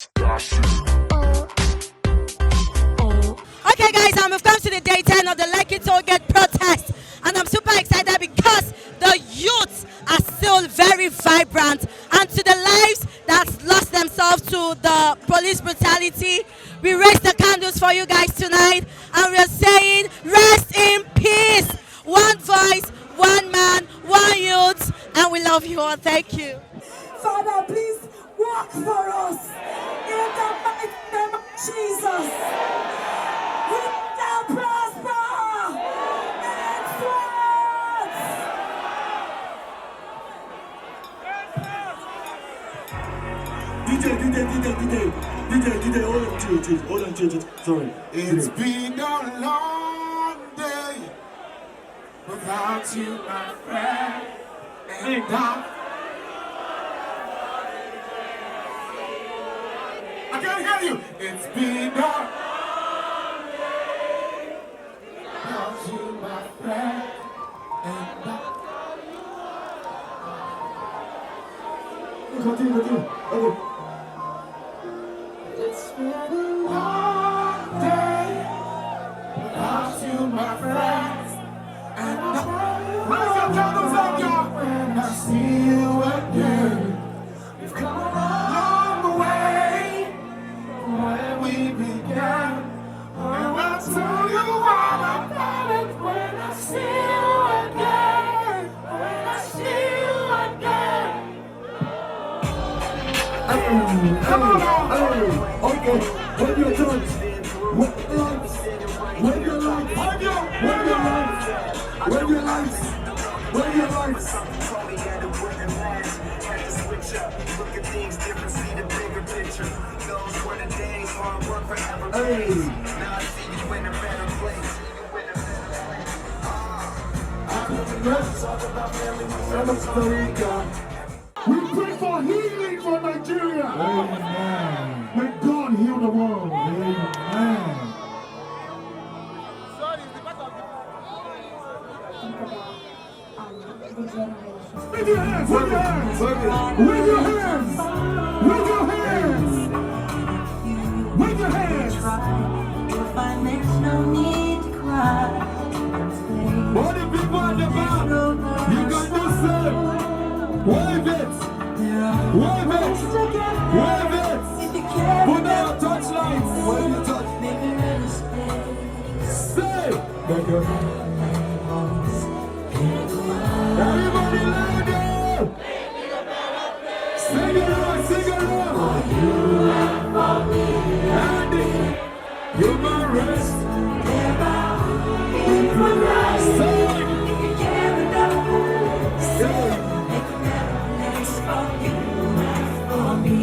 Okay, guys, we've come to the day 10 of the Lekki Tollgate protest, and I'm super excited because the youths are still very vibrant, and to the lives that lost themselves to the police brutality, we raise the candles for you guys tonight, and we're saying, rest in peace. One voice, one man, one youth, and we love you all. Thank you. Father, please work for us in the mighty name of Jesus. We shall prosper and thrive. DJ, hold on, sorry. It's been a long day without you, my friend. And I can't hear you. It's been a long day without you, my friend. And Continue. Okay. it's been a long day without you, my friends. And raise your candles up, y'all. When I see you again, we've come a long way from where we began. And I'll tell you all about it when I see you again. When I see you again. Come on now. Okay, when you're done, when your lights, We pray for healing for Nigeria. Amen. May God heal the world. Amen. With your hands, with your hands, with your hands, with your hands, with your hands. You'll find there's no need to cry. All the people at the back, you got to say, wave it, wave it, wave it. If you care, Put down your touchlights. When you touch, make a little space. say. Everybody louder. Sing it out, sing it out. Andy, you my rest. Say, If you care enough, say. make a better place for you and for me.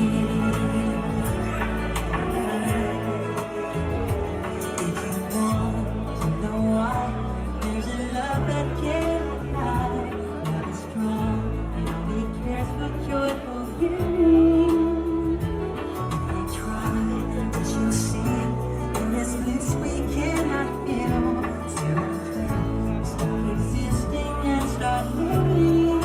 If you want to know why, there's a love that can't hide, that is strong and only cares for joy for you. They try, but you see, in this bliss we cannot feel. Still stop existing and start living.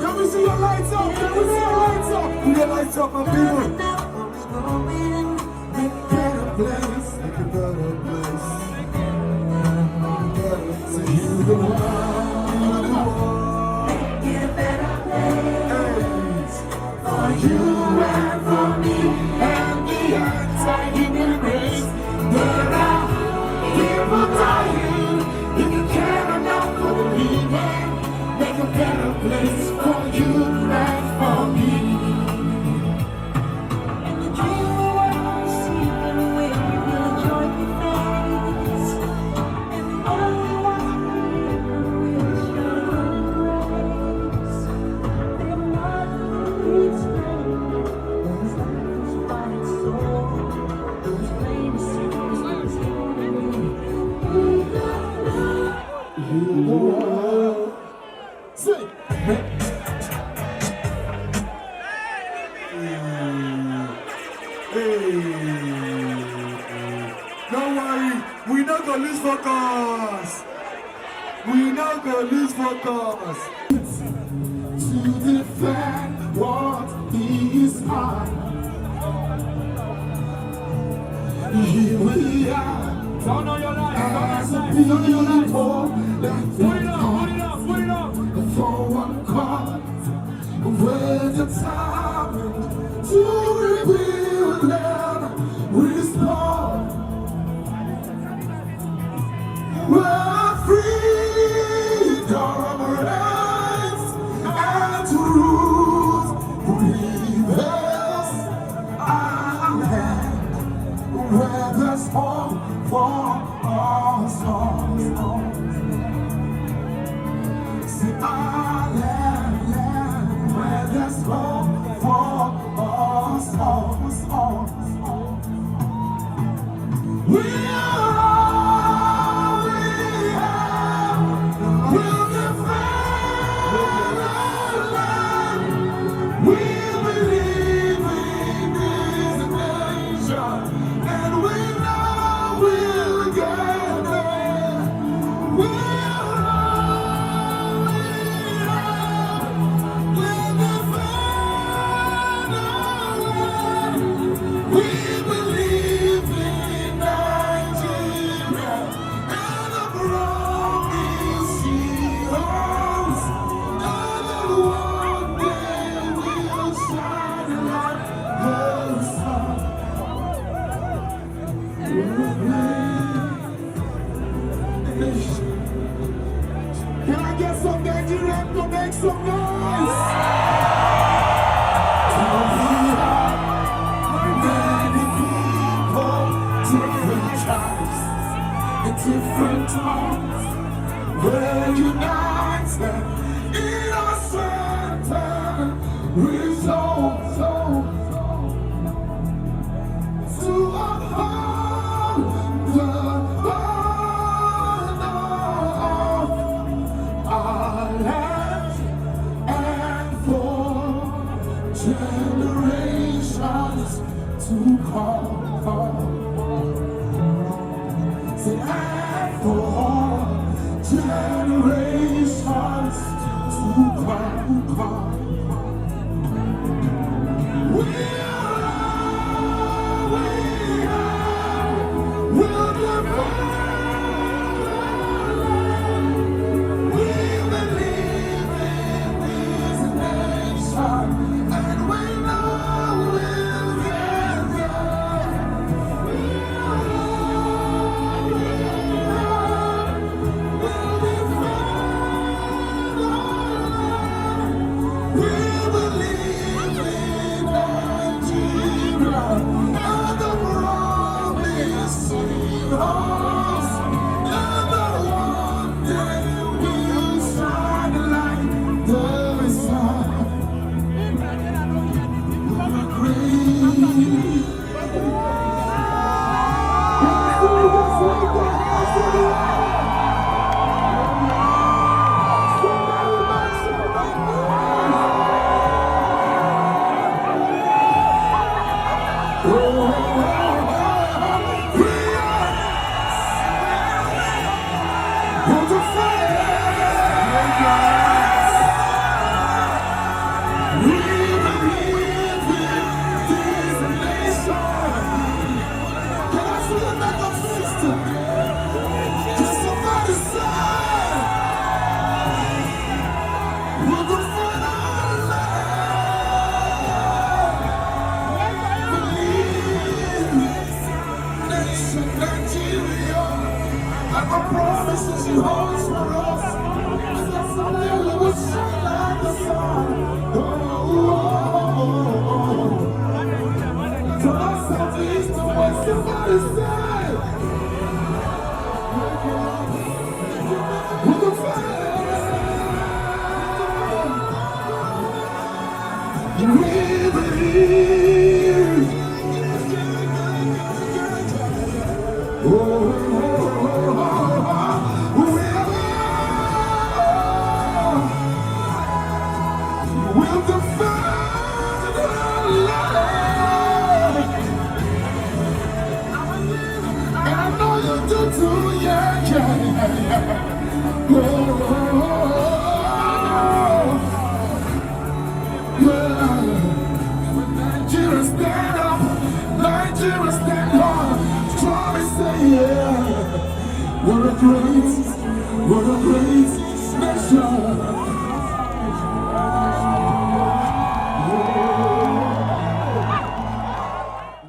Can we see your lights up? Can we see your lights up? Put your lights up, my people. Enough for us going, make a Better place, make a better place. Say you the one, make it a better place for you and for me and the anti-human race. There are people dying. If you care enough for believing, make a better place for you and for me. and the dream we want to see when we will joy we face. And the only one will show grace. They're not explaining those lives by its soul. Those plain secrets that's hidden in You the one. Say. Don't worry, we not gonna lose focus. We not gonna lose focus. To defend what is hard. We are, we'll defend our land. We believe in this nation, and we know we'll get there. We are, we'll defend our land. We believe in Nigeria and the promise she holds. And that one day we'll shine like the sun. Can I get some Nigerians to make some noise? Many people, different tribes, and different tongues, will unite them in a certain resolve to uphold the honor of our land and for generations to come. Say, and for generations to come. We will defend. We believe in this nation, and we know we'll get there. We'll defend our land. We believe in Nigeria and the promise she holds. And that one day we'll shine like the sun. We're great. Promises she holds for us, and that someday we will shine like the sun. To us, south, east, and west, somebody say, we'll defend. We believe. We'll defend our land. And I know you do too, yeah. Nigeria stand up, Nigeria stand on. Try to say, yeah. What a great nation.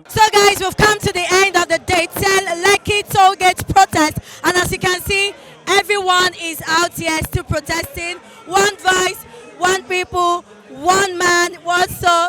So guys, we've come to the end of the Daytel Lekki Tollgate protest, and as you can see, everyone is out here still protesting. One voice, one people, one man, one soul.